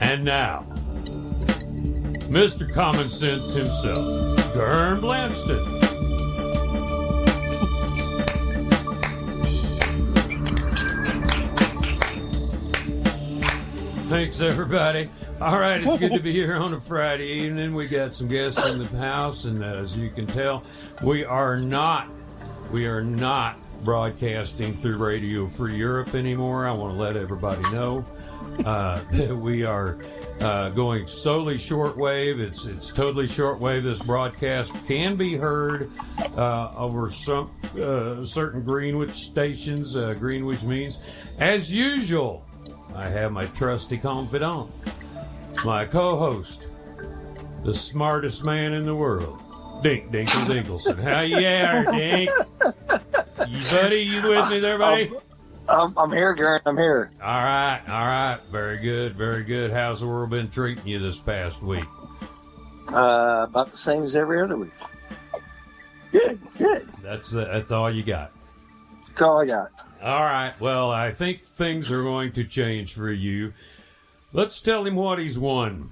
And now, Mr. Common Sense himself, Ghurn Blandston. Thanks, everybody. All right, it's good to be here on a Friday evening. We got some guests in the house, and as you can tell, we are not broadcasting through Radio Free Europe anymore. I want to let everybody know that we are going solely shortwave. It's totally shortwave. This broadcast can be heard over some certain Greenwich stations. Greenwich means, as usual, I have my trusty confidant, my co-host, the smartest man in the world, Dink, Dinkelson. How you are, Dink? Buddy, you with me there, buddy? I'm here, Ghurn. I'm here. All right. Very good. How's the world been treating you this past week? About the same as every other week. Good. That's all you got. That's all I got. All right. Well, I think things are going to change for you. Let's tell him what he's won.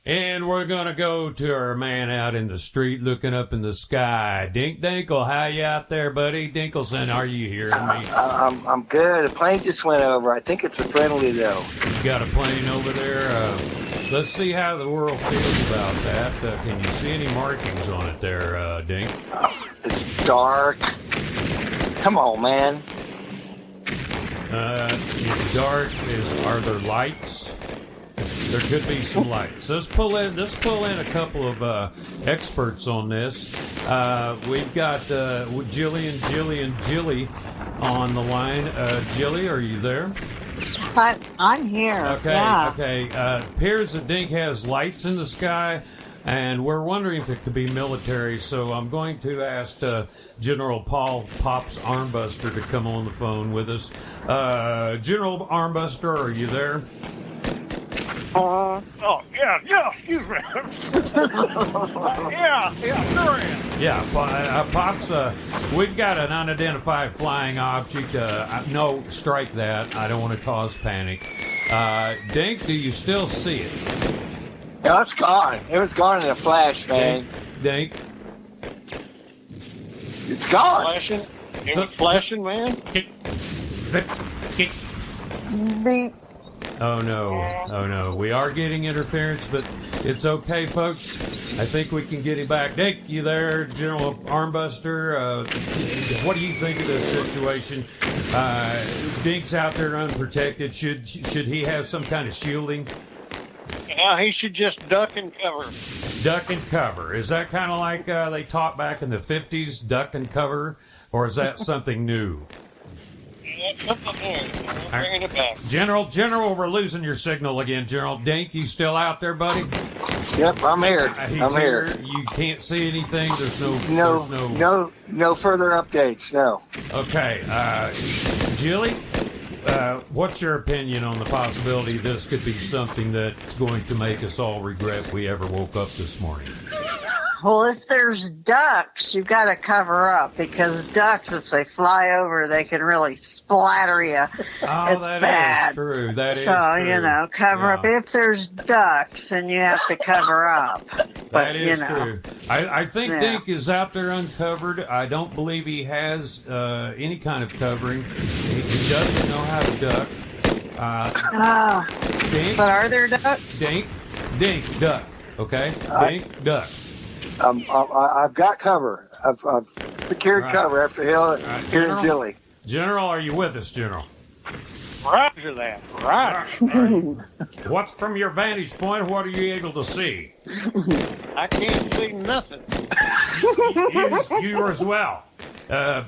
And we're going to go to our man out in the street looking up in the sky. Dink Dinkle, how you out there, buddy? Dinkelson, are you hearing me? I'm good. A plane just went over. I think it's a friendly, though. You got a plane over there? Let's see how the world feels about that. Can you see any markings on it there, Dink? It's dark. Come on, man. It's dark. Are there lights? There could be some lights. Let's pull in a couple of experts on this. We've got Jilly on the line. Jilly, are you there? I'm here. Okay. Yeah. Okay. Appears that Dink has lights in the sky, and we're wondering if it could be military. So I'm going to ask General Paul Pops Armbuster to come on the phone with us. General Armbuster, are you there? Excuse me. yeah, sure am. Yeah, Pops, we've got an unidentified flying object. No, strike that. I don't want to cause panic. Dink, do you still see it? No, it's gone. It was gone in a flash, man. Dink? It's gone. Flashing? It was flashing, man? Zip. Beep. Oh no. We are getting interference, but it's okay, folks. I think we can get him back. Dink, you there, General Armbuster? What do you think of this situation? Dink's out there unprotected. Should he have some kind of shielding? Yeah, he should just duck and cover. Duck and cover. Is that kind of like they taught back in the 50s, duck and cover? Or is that something new? That's something new. We're bringing it back. General, we're losing your signal again, General. Dink, you still out there, buddy? Yep, I'm here. I'm here. You can't see anything? There's no further updates, no. Okay. Jilly, what's your opinion on the possibility this could be something that's going to make us all regret we ever woke up this morning? Well, if there's ducks, you've got to cover up, because ducks, if they fly over, they can really splatter you. Oh, it's bad. Is true. That is so, true. cover up. If there's ducks, and you have to cover up. But, that is true. I think Dink is out there uncovered. I don't believe he has any kind of covering. He doesn't know how to duck. Dink, but are there ducks? Dink, duck. Okay? Dink, duck. I've got cover. I've secured cover after here in Jilly. General, are you with us, General? Roger that. Right. What's from your vantage point? What are you able to see? I can't see nothing. You as well.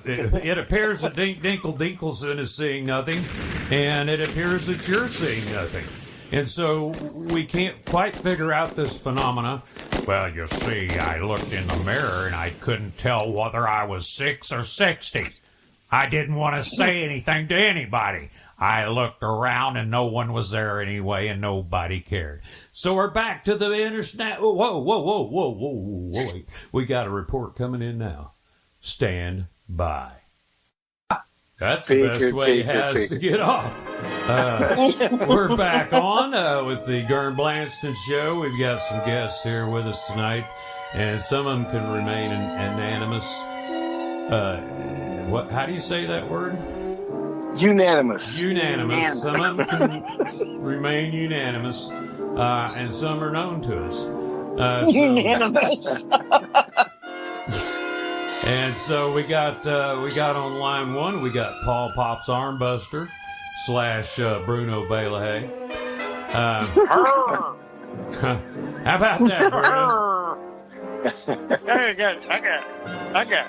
It appears that Dinkelson is seeing nothing, and it appears that you're seeing nothing. And so we can't quite figure out this phenomena. Well, you see, I looked in the mirror and I couldn't tell whether I was 6 or 60. I didn't want to say anything to anybody. I looked around and no one was there anyway, and nobody cared. So we're back to the internet. Whoa. Wait. We got a report coming in now. Stand by. That's the best way he has to get off. We're back on with the Ghurn Blandston show. We've got some guests here with us tonight, and some of them can remain anonymous. How do you say that word? Unanimous. Unanimous. Some of them can remain unanimous, and some are known to us. Unanimous. And so we got on line one, we got Paul Pops Armbuster / Bruno Balahay. How about that, Bruno? I got.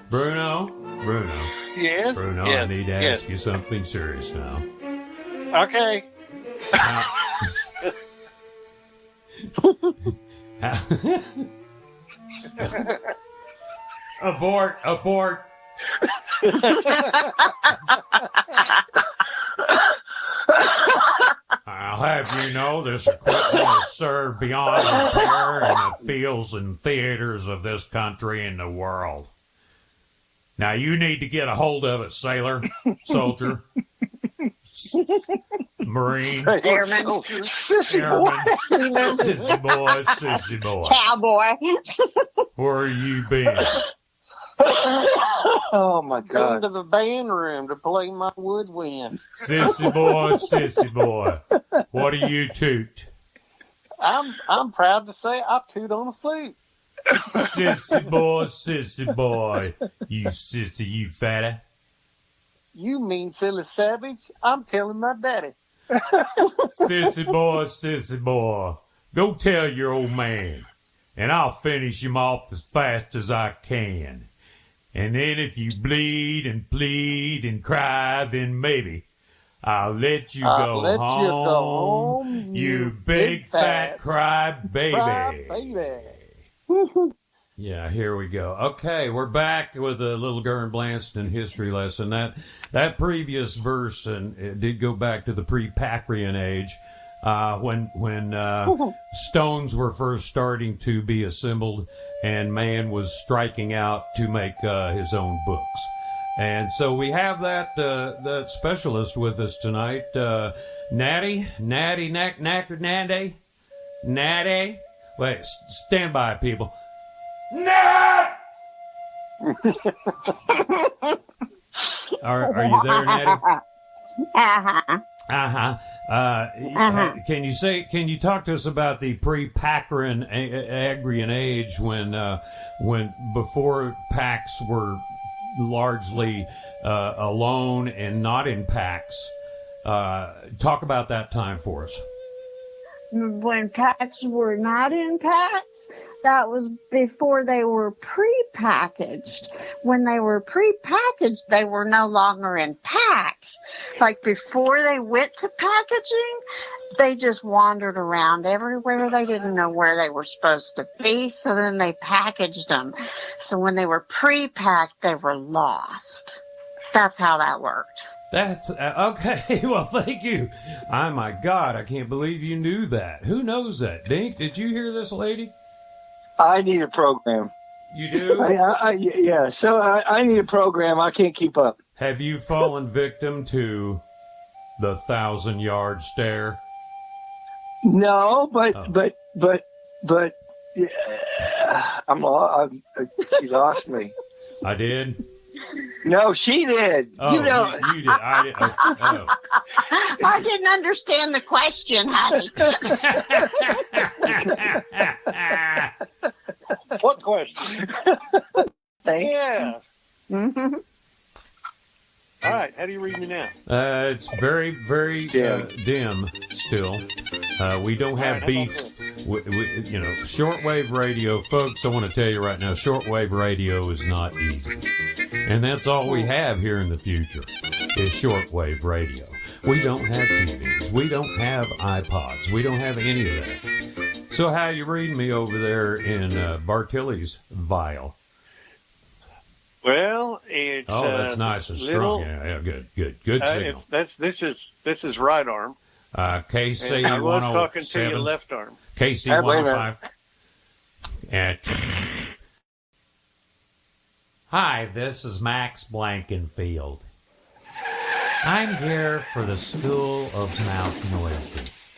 Bruno. Yes. Bruno, yes, I need to ask you something serious now. Okay. Abort. I'll have you know this equipment is served beyond repair in the fields and theaters of this country and the world. Now you need to get a hold of it, sailor, soldier, Marine, Airman. Sissy boy. Cowboy. Where you been? Oh my Going God! to the band room to play my woodwind. Sissy boy. What do you toot? I'm proud to say I toot on a flute. Sissy boy. You sissy, you fatter. You mean silly savage? I'm telling my daddy. Sissy boy. Go tell your old man, and I'll finish him off as fast as I can. And then if you bleed and plead and cry, then maybe I'll let you go home. You big fat cry baby. Yeah, here we go. Okay, we're back with a little Ghurn Blandston history lesson. That previous verse, and it did go back to the pre-Pactrian age, when stones were first starting to be assembled, and man was striking out to make his own books. And so we have that specialist with us tonight, Natty. Wait, stand by, people. Nat! Are you there, Natty? Can you talk to us about the pre-Pactrian age when before packs were largely alone and not in packs? Talk about that time for us. When packs were not in packs, that was before they were pre-packaged. When they were pre-packaged, they were no longer in packs. Like before they went to packaging, they just wandered around everywhere. They didn't know where they were supposed to be, so then they packaged them. So when they were pre-packed, they were lost. That's how that worked. That's okay. Well, thank you. Oh my God, I can't believe you knew that. Who knows that? Dink, did you hear this lady? I need a program. You do? Yeah. So I need a program. I can't keep up. Have you fallen victim to the 1,000-yard stare? No, but yeah, she lost me. I did. No, she did. Oh, you know, you did. I did. Oh. I didn't understand the question, honey. What question? Yeah. Mm-hmm. All right. How do you read me now? It's very, very dim still. We don't have beef. Shortwave radio, folks, I want to tell you right now, shortwave radio is not easy. And that's all we have here in the future is shortwave radio. We don't have TVs. We don't have iPods. We don't have any of that. So how you reading me over there in Bartilli's vial? Well, it's that's nice and strong. Yeah, good signal. This is right arm. KC 107. I was talking to you left arm. KC Wait a 105. And Hi, this is Max Blankenfield. I'm here for the School of Mouth Noises.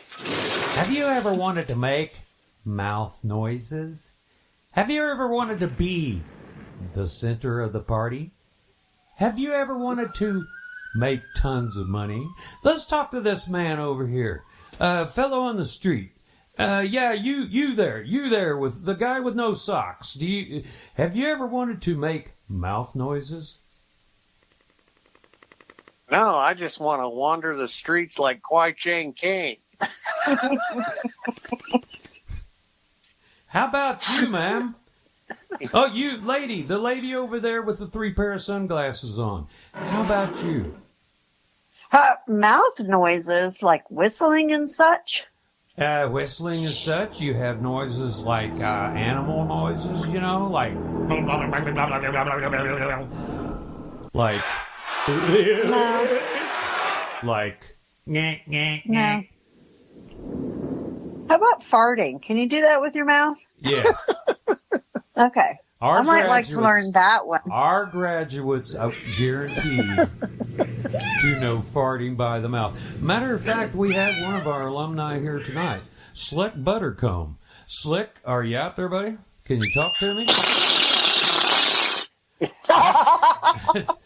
Have you ever wanted to make mouth noises? Have you ever wanted to be the center of the party? Have you ever wanted to make tons of money? Let's talk to this man over here. Fellow on the street. You there with the guy with no socks. Have you ever wanted to make mouth noises? No, I just want to wander the streets like Kwai Chang Caine. How about you, ma'am? Oh, you lady, the lady over there with the 3 pair of sunglasses on. How about you? Mouth noises like whistling and such. Whistling and such. You have noises like animal noises, you know, like No. like No. How about farting? Can you do that with your mouth? Yes. Okay. Our I might like to graduates- learn that one. Our graduates, guaranteed, do know farting by the mouth. Matter of fact, we have one of our alumni here tonight, Slick Buttercomb. Slick, are you out there, buddy? Can you talk to me?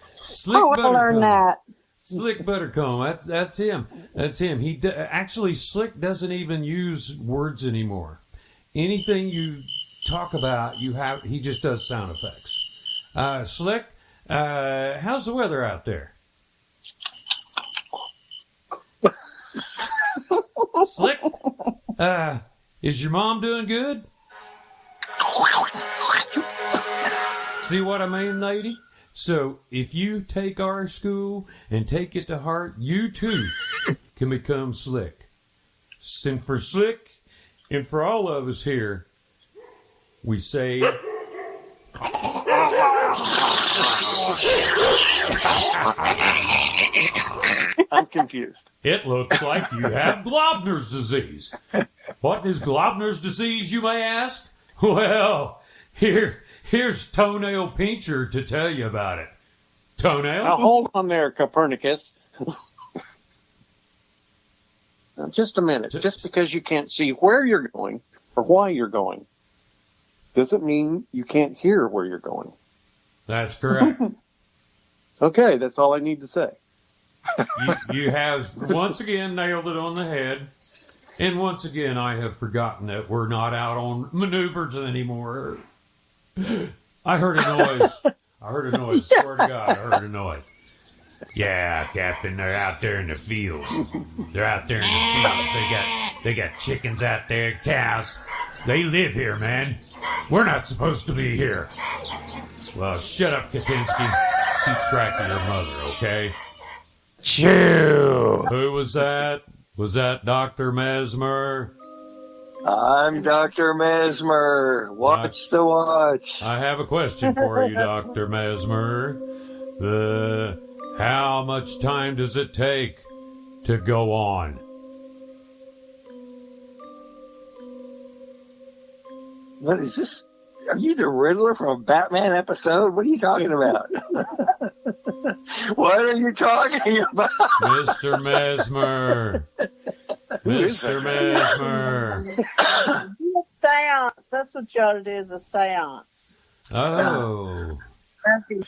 Slick I want to learn that. Slick Buttercomb, that's him. That's him. Actually, Slick doesn't even use words anymore. Anything you talk about, he just does sound effects. Slick, how's the weather out there? Slick, is your mom doing good? See what I mean, lady? So if you take our school and take it to heart, you too can become Slick. And for Slick and for all of us here, we say... I'm confused. It looks like you have Globner's disease. What is Globner's disease, you may ask? Well, here's Toenail Pincher to tell you about it. Toenail? Now hold on there, Copernicus. Now, just a minute. Just because you can't see where you're going or why you're going doesn't mean you can't hear where you're going. That's correct. Okay, that's all I need to say. You have once again nailed it on the head. And once again, I have forgotten that we're not out on maneuvers anymore. I heard a noise. Swear to God, I heard a noise. Yeah, Captain, they're out there in the fields. They got chickens out there, cows. They live here, man. We're not supposed to be here. Well, shut up, Katinsky. Keep track of your mother, okay? Chew. Who was that? Was that Dr. Mesmer? I'm Dr. Mesmer. Watch the watch. I have a question for you, Dr. Mesmer. How much time does it take to go on? What is this? Are you the Riddler from a Batman episode? What are you talking about? What are you talking about? Mr. Mesmer. Mr. Mesmer. A seance. That's what you ought to do, is a seance. Oh.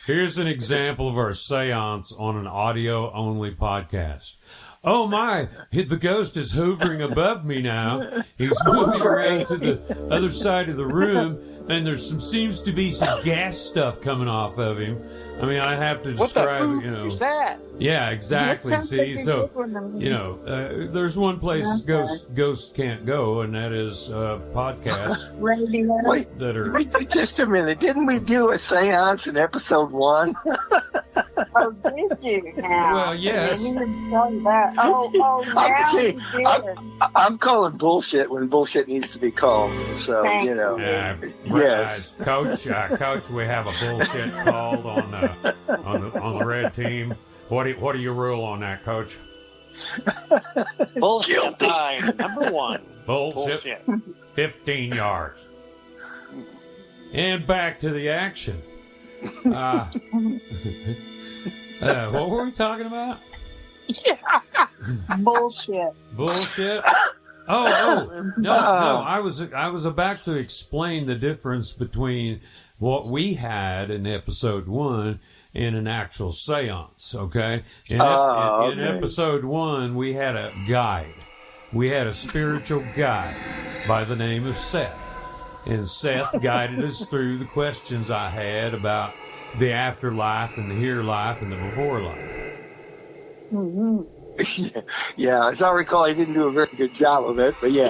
Here's an example of our seance on an audio-only podcast. Oh my, the ghost is hovering above me now. He's moving around to the other side of the room, and seems to be some gas stuff coming off of him. I mean, I have to describe, what the is that? Yeah, exactly. See, so, there's one place ghosts can't go, and that is podcasts. Wait just a minute. Didn't we do a seance in episode 1? Oh, did you now? Well, yes. I didn't know that. Now you did. I'm calling bullshit when bullshit needs to be called. So, you know. Yes. Coach, we have a bullshit called on the red team. What do you rule on that, Coach? Bullshit time. Number 1. Bullshit. 15 yards. And back to the action. What were we talking about? Bullshit. Bullshit. No. I was about to explain the difference between what we had in episode 1 and an actual seance. Okay. In episode 1, we had a guide. We had a spiritual guide by the name of Seth. And Seth guided us through the questions I had about the afterlife and the here life and the before life. Mm-hmm. Yeah, as I recall, he didn't do a very good job of it, but yeah.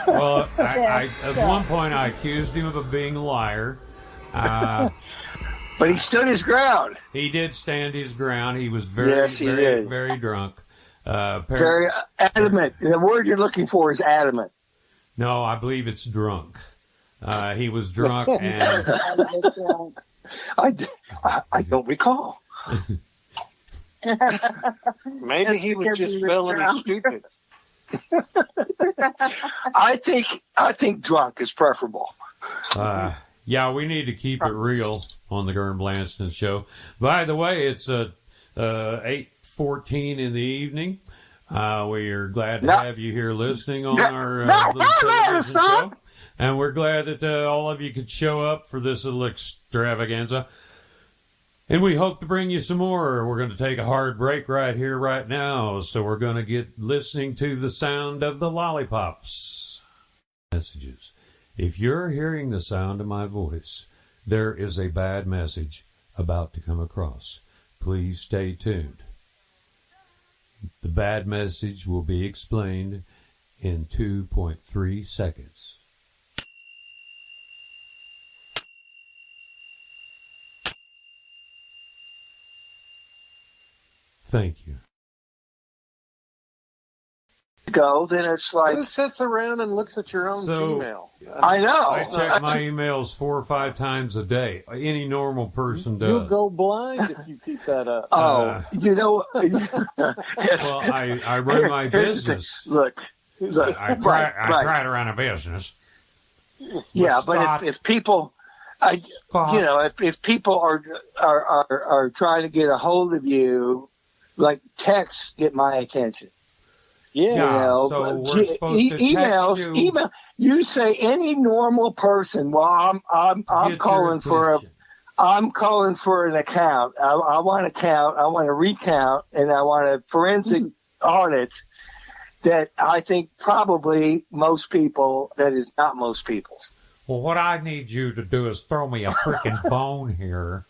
Well, at one point I accused him of being a liar. But he stood his ground. He did stand his ground. He was very drunk. Very adamant. The word you're looking for is adamant. No, I believe it's drunk. He was drunk, and I don't recall. Maybe he was just feeling stupid. I think drunk is preferable. Yeah, we need to keep it real on the Ghurn Blandston show. By the way, it's 8:14 in the evening. We are glad to have you here listening on our little television show. And we're glad that all of you could show up for this little extravaganza. And we hope to bring you some more. We're going to take a hard break right here, right now. So we're going to get listening to the sound of the lollipops. Messages. If you're hearing the sound of my voice, there is a bad message about to come across. Please stay tuned. The bad message will be explained in 2.3 seconds. Thank you. Go, then it's like... Who sits around and looks at your own Gmail? I know. I check my emails 4 or 5 times a day. Any normal person does. You'll go blind if you keep that up. You know... Well, I run my business. Look. I try to run a business. Yeah, but if people... if people are trying to get a hold of you, like texts get my attention. Yeah, so we're supposed to text you. Email. You say any normal person. Well, I'm calling for an account. I want an account. I want a recount, and I want a forensic audit. That I think probably most people. That is not most people. Well, what I need you to do is throw me a freaking bone here,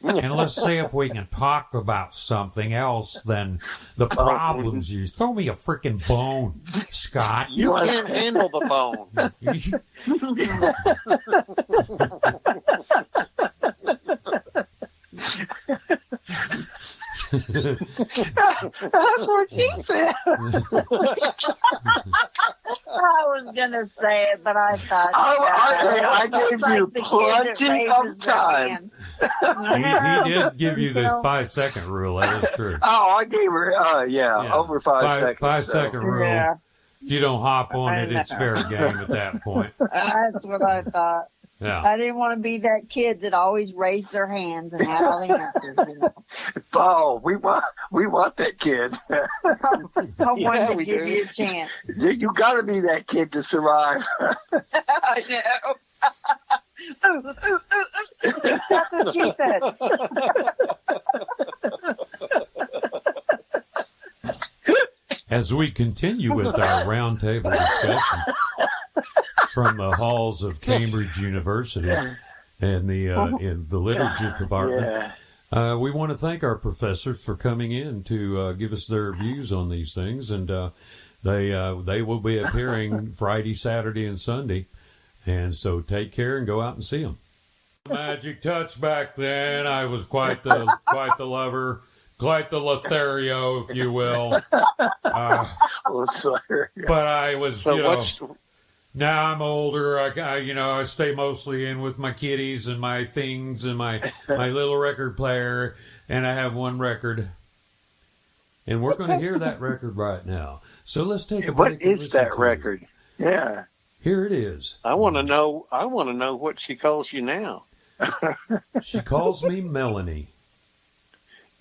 and let's see if we can talk about something else than the problems. You throw me a freaking bone, Scott. You can't handle the bone. That's what she said. I was going to say it, but I thought... I gave you plenty of time. He did give you the 5-second rule. That is true. Oh, I gave her, over 5 seconds. 5-second rule. Yeah. If you don't hop on it, it's fair game at that point. That's what I thought. Yeah. I didn't want to be that kid that always raised their hands and had all the answers. Oh, we want that kid. I wanted to give you a chance. You got to be that kid to survive. I know. That's what she said. As we continue with our roundtable discussion from the halls of Cambridge University and in the literature department, we want to thank our professors for coming in to give us their views on these things, and they will be appearing Friday, Saturday, and Sunday, and so take care and go out and see them. Magic touch back then. I was quite the lover. Quite the Lothario, if you will. But I was, now I'm older. I stay mostly in with my kitties and my things and my little record player, and I have one record. And we're going to hear that record right now. So let's take a break. What is that record? Yeah. Here it is. I want to know what she calls you now. She calls me Melanie.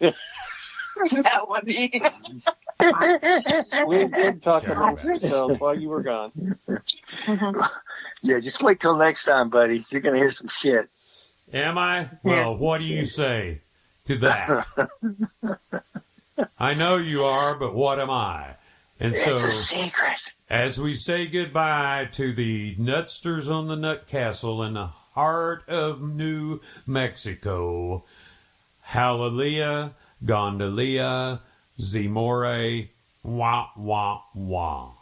Melanie. We did talk about ourselves while you were gone. Yeah, just wait till next time, buddy. You're going to hear some shit. Am I? Well, what do you say to that? I know you are, but what am I? And It's so, a secret. as we say goodbye to the Nutsters on the Nut Castle in the heart of New Mexico, Hallelujah, Gondolia, Zimore, wah, wah, wah.